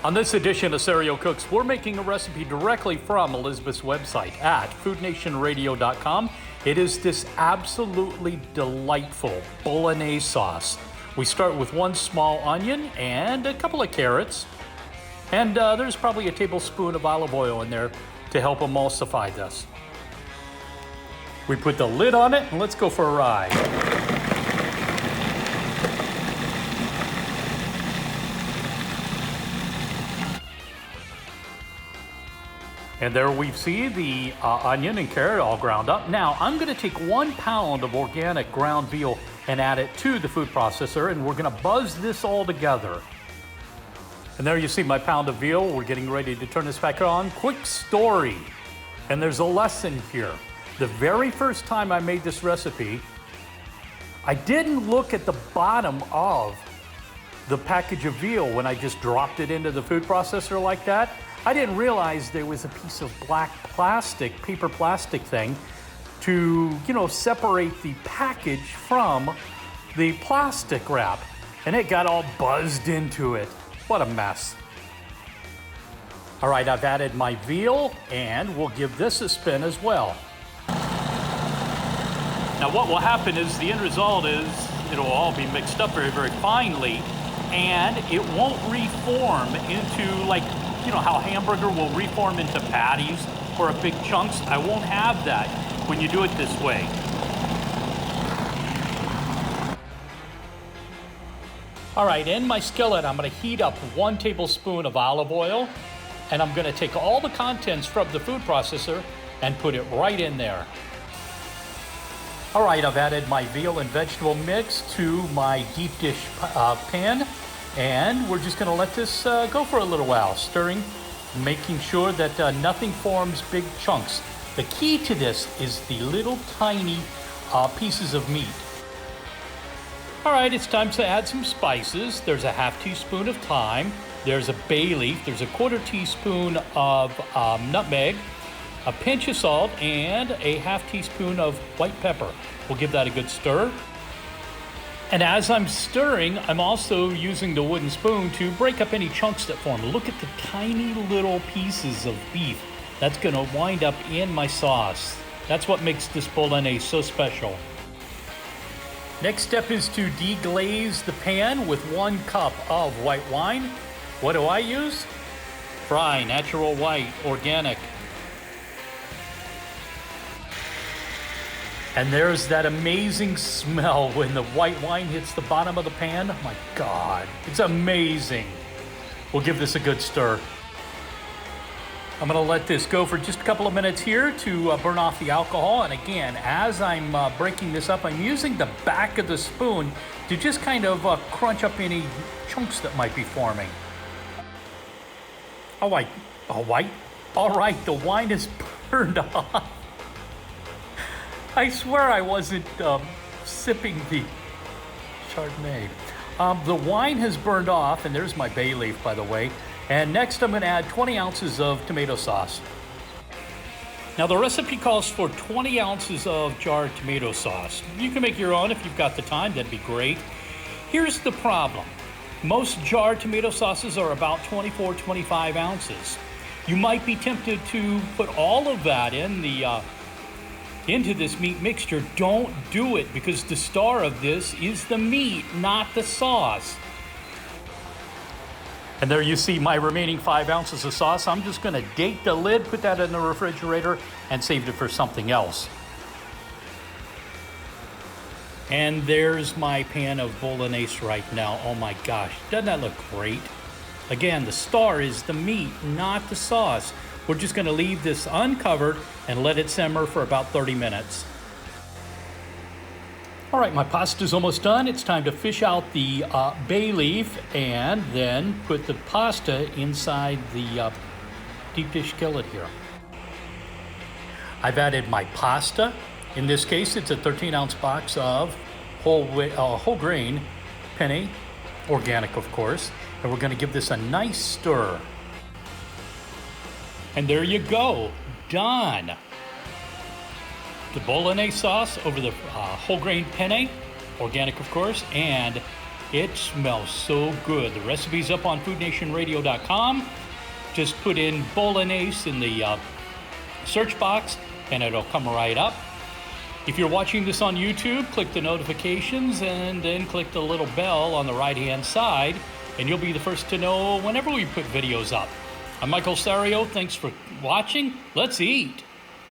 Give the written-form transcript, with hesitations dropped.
On this edition of Serio Cooks, we're making a recipe directly from Elizabeth's website at foodnationradio.com. It is this absolutely delightful Bolognese sauce. We start with 1 small onion and a couple of carrots. And there's probably a tablespoon of olive oil in there to help emulsify this. We put the lid on it and let's go for a ride. And there we see the onion and carrot all ground up. Now, I'm gonna take 1 pound of organic ground veal and add it to the food processor, and we're gonna buzz this all together. And there you see my pound of veal. We're getting ready to turn this back on. Quick story, and there's a lesson here. The very first time I made this recipe, I didn't look at the bottom of the package of veal when I just dropped it into the food processor like that. I didn't realize there was a piece of black plastic, paper plastic thing to, separate the package from the plastic wrap. And it got all buzzed into it. What a mess. All right, I've added my veal and we'll give this a spin as well. Now what will happen is the end result is it'll all be mixed up very, very finely and it won't reform into how hamburger will reform into patties or big chunks. I won't have that when you do it this way. All right, in my skillet, I'm gonna heat up 1 tablespoon of olive oil, and I'm gonna take all the contents from the food processor and put it right in there. All right, I've added my veal and vegetable mix to my deep dish pan. And we're just gonna let this go for a little while, stirring, making sure that nothing forms big chunks. The key to this is the little tiny pieces of meat. All right, it's time to add some spices. There's a ½ teaspoon of thyme. There's a bay leaf. There's a 1/4 teaspoon of nutmeg, a pinch of salt, and a ½ teaspoon of white pepper. We'll give that a good stir. And as I'm stirring, I'm also using the wooden spoon to break up any chunks that form. Look at the tiny little pieces of beef that's gonna wind up in my sauce. That's what makes this Bolognese so special. Next step is to deglaze the pan with 1 cup of white wine. What do I use? Fry, natural white, organic. And there's that amazing smell when the white wine hits the bottom of the pan. Oh my God, it's amazing. We'll give this a good stir. I'm gonna let this go for just a couple of minutes here to burn off the alcohol. And again, as I'm breaking this up, I'm using the back of the spoon to just kind of crunch up any chunks that might be forming. All right, the wine is burned off. I swear I wasn't sipping the Chardonnay. The wine has burned off, and there's my bay leaf, by the way. And next I'm gonna add 20 ounces of tomato sauce. Now the recipe calls for 20 ounces of jarred tomato sauce. You can make your own if you've got the time, that'd be great. Here's the problem. Most jarred tomato sauces are about 24, 25 ounces. You might be tempted to put all of that into this meat mixture. Don't do it, because the star of this is the meat, not the sauce. And there you see my remaining 5 ounces of sauce. I'm just gonna date the lid, put that in the refrigerator, and save it for something else. And there's my pan of Bolognese right now. Oh my gosh, doesn't that look great? Again, the star is the meat, not the sauce. We're just gonna leave this uncovered and let it simmer for about 30 minutes. All right, my pasta's almost done. It's time to fish out the bay leaf and then put the pasta inside the deep dish skillet here. I've added my pasta. In this case, it's a 13-ounce box of whole grain penne, organic of course, and we're gonna give this a nice stir. And there you go, done. The Bolognese sauce over the whole grain penne, organic of course, and It smells so good. The recipe's up on foodnationradio.com. Just put in Bolognese in the search box and it'll come right up. If you're watching this on YouTube, click the notifications and then click the little bell on the right-hand side, and you'll be the first to know whenever we put videos up. I'm Michael Serio. Thanks for watching. Let's eat.